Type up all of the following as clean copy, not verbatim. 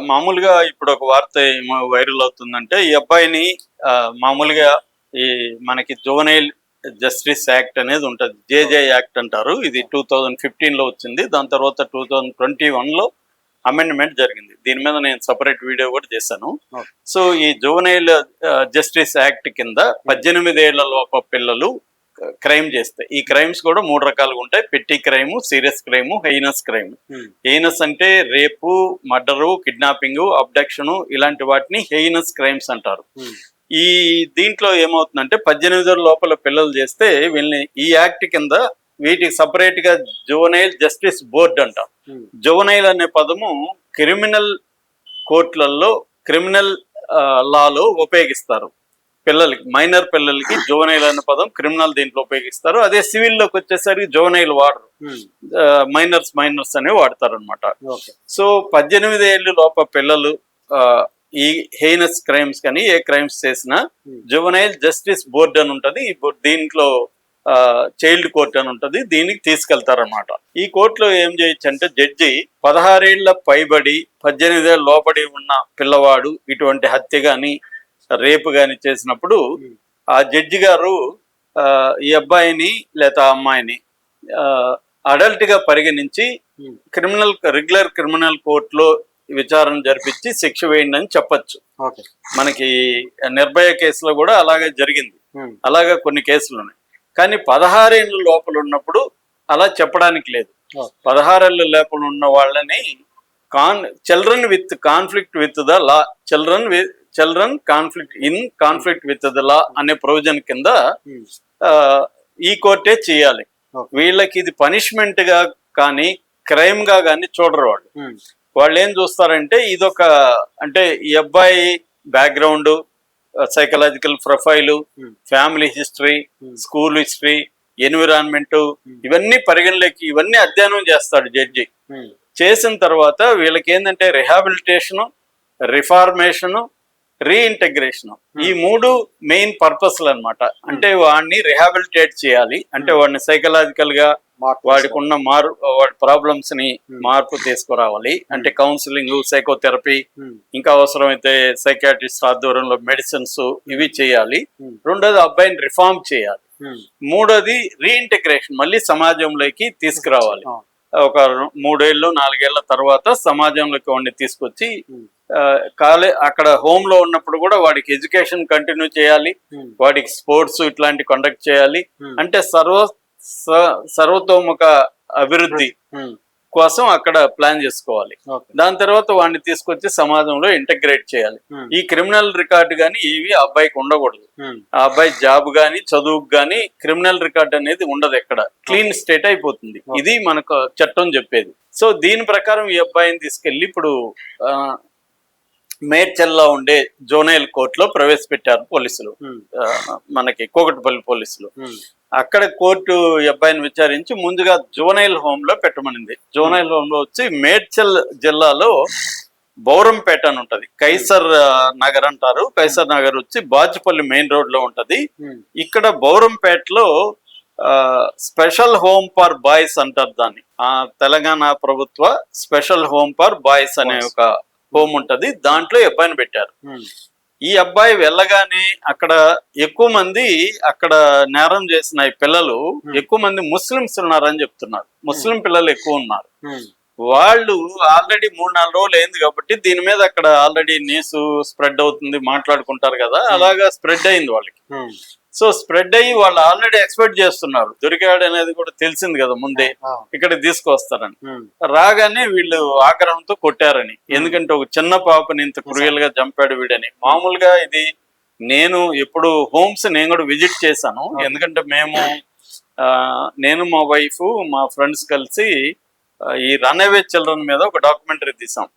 మామూలుగా ఇప్పుడు ఒక వార్త వైరల్ అవుతుందంటే, ఈ అబ్బాయిని మామూలుగా ఈ మనకి జువెనైల్ జస్టిస్ యాక్ట్ అనేది ఉంటది. జేజే యాక్ట్ అంటారు. ఇది 2015లో వచ్చింది. దాని తర్వాత 2021లో అమెండ్మెంట్ జరిగింది. దీని మీద నేను సెపరేట్ వీడియో కూడా చేశాను. సో ఈ జువెనైల్ జస్టిస్ యాక్ట్ కింద 18 ఏళ్ల లోపు పిల్లలు క్రైమ్ చేస్తే, ఈ క్రైమ్స్ కూడా 3 రకాలుగా ఉంటాయి. పెట్టి క్రైమ్, సీరియస్ క్రైమ్, హెయినస్ క్రైమ్. హెయినస్ అంటే రేపు, మర్డరు, కిడ్నాపింగ్, అబ్డక్షన్ ఇలాంటి వాటిని హెయినస్ క్రైమ్స్ అంటారు. ఈ దీంట్లో ఏమవుతుందంటే 18 లోపల పిల్లలు చేస్తే వీళ్ళని ఈ యాక్ట్ కింద వీటికి సపరేట్ గా జువెనైల్ జస్టిస్ బోర్డు అంటాం. జువెనైల్ అనే పదము క్రిమినల్ కోర్టులలో క్రిమినల్ లాలో ఉపయోగిస్తారు. పిల్లలకి, మైనర్ పిల్లలకి జువెనైల్ అనే పదం క్రిమినల్ దీంట్లో ఉపయోగిస్తారు. అదే సివిల్లోకి వచ్చేసరికి జువెనైల్ వాడరు, మైనర్స్ అనే వాడతారు అనమాట. సో 18 ఏళ్ళు లోప పిల్లలు ఈ హెయినస్ క్రైమ్స్ కానీ ఏ క్రైమ్స్ చేసినా జువెనైల్ జస్టిస్ బోర్డు అని ఉంటుంది. ఈ దీంట్లో చైల్డ్ కోర్ట్ అని ఉంటుంది. దీనికి తీసుకెళ్తారనమాట. ఈ కోర్టులో ఏం చేయొచ్చు అంటే, జడ్జి 16 ఏళ్ల పైబడి 18 ఏళ్ళ లోపడి ఉన్న పిల్లవాడు ఇటువంటి హత్య కానీ రేపు కానీ చేసినప్పుడు ఆ జడ్జి గారు ఈ అబ్బాయిని లేదా అమ్మాయిని అడల్ట్ గా పరిగణించి రెగ్యులర్ క్రిమినల్ కోర్టులో విచారణ జరిపించి శిక్ష వేయండి అని చెప్పచ్చు. మనకి నిర్భయ కేసులో కూడా అలాగే జరిగింది. అలాగే కొన్ని కేసులు ఉన్నాయి. కానీ 16 ఏళ్ళ లోపల ఉన్నప్పుడు అలా చెప్పడానికి లేదు. 16 ఏళ్ళ లోపల ఉన్న వాళ్ళని children with conflict with the law, children conflict with the law అనే ప్రొవిజన్ కింద ఈ కోర్టే చేయాలి. వీళ్ళకి ఇది పనిష్మెంట్ గా కానీ క్రైమ్ గా కానీ చూడరు. వాళ్ళు ఏం చూస్తారంటే, ఇదొక అంటే ఈ అబ్బాయి background, psychological profile, family history, school history, environment, ఇవన్నీ పరిగణలోకి ఇవన్నీ అధ్యయనం చేస్తాడు జడ్జి. చేసిన తర్వాత వీళ్ళకి ఏంటంటే రిహాబిలిటేషను, రిఫార్మేషను, రీఇంటగ్రేషన్, ఈ 3 మెయిన్ పర్పస్లు అనమాట. అంటే వాడిని రిహాబిలిటేట్ చేయాలి, అంటే వాడిని సైకలాజికల్ గా వాడికి ఉన్న వాడి ప్రాబ్లమ్స్ ని మార్పు తీసుకురావాలి. అంటే కౌన్సిలింగ్, సైకోథెరపీ, ఇంకా అవసరమైతే సైకాట్రిస్ట్ ఆధ్వర్యంలో మెడిసిన్స్ ఇవి చేయాలి. రెండోది అబ్బాయిని రిఫార్మ్ చేయాలి. మూడోది రీఇంటగ్రేషన్, మళ్ళీ సమాజంలోకి తీసుకురావాలి. ఒక 3 ఏళ్ళు 4 ఏళ్ల తర్వాత సమాజంలోకి వాడిని తీసుకొచ్చి అక్కడ హోమ్ లో ఉన్నప్పుడు కూడా వాడికి ఎడ్యుకేషన్ కంటిన్యూ చేయాలి, వాడికి స్పోర్ట్స్ ఇట్లాంటి కండక్ట్ చేయాలి. అంటే సర్వతోముఖ అభివృద్ధి కోసం అక్కడ ప్లాన్ చేసుకోవాలి. దాని తర్వాత వాడిని తీసుకొచ్చి సమాజంలో ఇంటగ్రేట్ చేయాలి. ఈ క్రిమినల్ రికార్డు గానీ ఇవి అబ్బాయికి ఉండకూడదు. ఆ అబ్బాయి జాబ్ గానీ చదువుకు గానీ క్రిమినల్ రికార్డు అనేది ఉండదు. ఎక్కడ క్లీన్ స్టేట్ అయిపోతుంది. ఇది మనకు చట్టం చెప్పేది. సో దీని ప్రకారం ఈ అబ్బాయిని తీసుకెళ్లి ఇప్పుడు మేడ్చల్లో ఉండే జోనైల్ కోర్టులో ప్రవేశపెట్టారు పోలీసులు, మనకి కూకట్పల్లి పోలీసులు. అక్కడ కోర్టు ఈ అబ్బాయిని విచారించి ముందుగా జోనైల్ హోమ్ లో పెట్టమనింది. జోనైల్ హోమ్ లో వచ్చి మేడ్చల్ జిల్లాలో బౌరంపేట అని ఉంటది, కైసర్ నగర్ అంటారు. కైసర్ నగర్ వచ్చి బాచుపల్లి మెయిన్ రోడ్ లో ఉంటది. ఇక్కడ బౌరంపేటలో స్పెషల్ హోమ్ ఫర్ బాయ్స్ అంటారు దాన్ని. తెలంగాణ ప్రభుత్వ స్పెషల్ హోమ్ ఫర్ బాయ్స్ అనే ఒక హోమ్ ఉంటది. దాంట్లో ఈ అబ్బాయిని పెట్టారు. ఈ అబ్బాయి వెళ్ళగానే అక్కడ ఎక్కువ మంది, అక్కడ నేరం చేసిన ఈ పిల్లలు ఎక్కువ మంది ముస్లిమ్స్ ఉన్నారని చెప్తున్నారు. ముస్లిం పిల్లలు ఎక్కువ ఉన్నారు. వాళ్ళు ఆల్రెడీ 3-4 రోజులు అయింది కాబట్టి దీని మీద అక్కడ ఆల్రెడీ న్యూస్ స్ప్రెడ్ అవుతుంది, మాట్లాడుకుంటారు కదా, అలాగా స్ప్రెడ్ అయింది వాళ్ళకి. సో స్ప్రెడ్ అయ్యి వాళ్ళు ఆల్రెడీ ఎక్స్పెక్ట్ చేస్తున్నారు, దొరికాడు అనేది కూడా తెలిసింది కదా ముందే ఇక్కడ తీసుకొస్తారని. రాగానే వీళ్ళు ఆగ్రహంతో కొట్టారని. ఎందుకంటే ఒక చిన్న పాపని ఇంత క్రూయల్ గా చంపాడు వీడని. మామూలుగా ఇది నేను ఎప్పుడు హోమ్స్ నేను కూడా విజిట్ చేశాను. ఎందుకంటే నేను మా వైఫ్ మా ఫ్రెండ్స్ కలిసి ఈ రన్ అవే చిల్డ్రన్ మీద ఒక డాక్యుమెంటరీ తీసాం.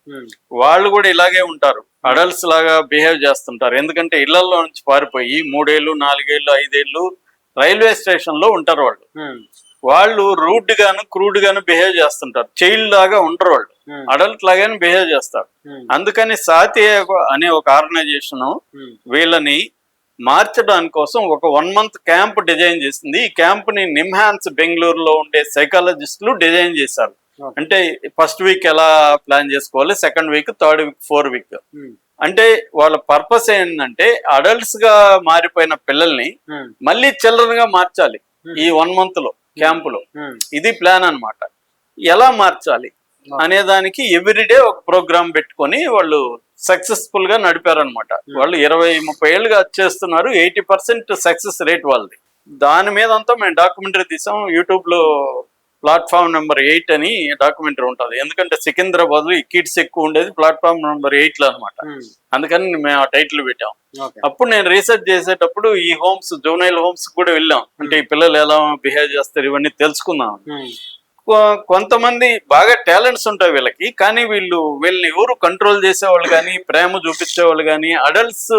వాళ్ళు కూడా ఇలాగే ఉంటారు, అడల్ట్స్ లాగా బిహేవ్ చేస్తుంటారు. ఎందుకంటే ఇళ్లలో నుంచి పారిపోయి 3 ఏళ్ళు 4 ఏళ్ళు 5 ఏళ్ళు రైల్వే స్టేషన్ లో ఉంటారు. వాళ్ళు రూడ్ గాను క్రూడ్ గాను బిహేవ్ చేస్తుంటారు. చైల్డ్ లాగా ఉండరు, వాళ్ళు అడల్ట్ లాగానే బిహేవ్ చేస్తారు. అందుకని సాతి అనే ఒక ఆర్గనైజేషన్ వీళ్ళని మార్చడానికి కోసం ఒక 1 month క్యాంప్ డిజైన్ చేసింది. ఈ క్యాంప్ ని నిమ్హాన్స్ బెంగళూరులో ఉండే సైకాలజిస్టులు డిజైన్ చేశారు. అంటే ఫస్ట్ వీక్ ఎలా ప్లాన్ చేసుకోవాలి, second week, third week, fourth week. అంటే వాళ్ళ పర్పస్ ఏంటంటే అడల్ట్స్ గా మారిపోయిన పిల్లల్ని మళ్ళీ చిల్డ్రన్ గా మార్చాలి ఈ 1 month లో క్యాంపులో. ఇది ప్లాన్ అన్నమాట. ఎలా మార్చాలి అనే దానికి ఎవ్రీడే ఒక ప్రోగ్రామ్ పెట్టుకొని వాళ్ళు సక్సెస్ఫుల్ గా నడిపారనమాట. వాళ్ళు 20-30 ఏళ్ళుగా చేస్తున్నారు. 80% సక్సెస్ రేట్ వాళ్ళది. దాని మీద అంతా మేము డాక్యుమెంటరీ తీసాం. యూట్యూబ్ లో ప్లాట్ఫామ్ నెంబర్ 8 అని డాక్యుమెంటరీ ఉంటుంది. ఎందుకంటే సికింద్రాబాద్ ఈ కిడ్స్ ఎక్కువ ఉండేది ప్లాట్ఫామ్ నెంబర్ 8 లో అనమాట. అందుకని మేము ఆ టైటిల్ పెట్టాం. అప్పుడు నేను రీసెర్చ్ చేసేటప్పుడు ఈ హోమ్స్, జూనైల్ హోమ్స్ కూడా వెళ్ళాం. అంటే ఈ పిల్లలు ఎలా బిహేవ్ చేస్తారు ఇవన్నీ తెలుసుకుందాం. కొంతమంది బాగా టాలెంట్స్ ఉంటాయి వీళ్ళకి, కానీ వీళ్ళని ఎవరు కంట్రోల్ చేసేవాళ్ళు కానీ, ప్రేమ చూపించేవాళ్ళు కానీ, అడల్ట్స్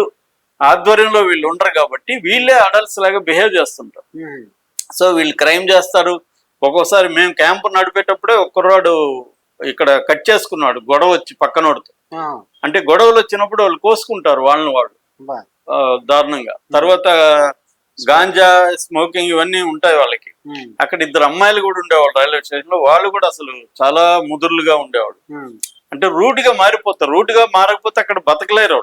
ఆధ్వర్యంలో వీళ్ళు ఉండరు కాబట్టి వీళ్ళే అడల్ట్స్ లాగా బిహేవ్ చేస్తుంటారు. సో వీళ్ళు క్రైమ్ చేస్తారు. ఒక్కోసారి మేము క్యాంపు నడిపేటప్పుడే ఒక కుర్రాడు ఇక్కడ కట్ చేసుకున్నాడు గొడవ వచ్చి పక్కనోడితో. అంటే గొడవలు వచ్చినప్పుడు వాళ్ళు కోసుకుంటారు వాళ్ళని వాళ్ళు దారుణంగా. తర్వాత గాంజా స్మోకింగ్ ఇవన్నీ ఉంటాయి వాళ్ళకి. అక్కడ 2 అమ్మాయిలు కూడా ఉండేవాళ్ళు రైల్వే స్టేషన్ లో. వాళ్ళు కూడా అసలు చాలా ముదురులుగా ఉండేవాళ్ళు. అంటే రూట్ గా మారిపోతారు. రూట్ గా మారకపోతే అక్కడ బతకలేరు.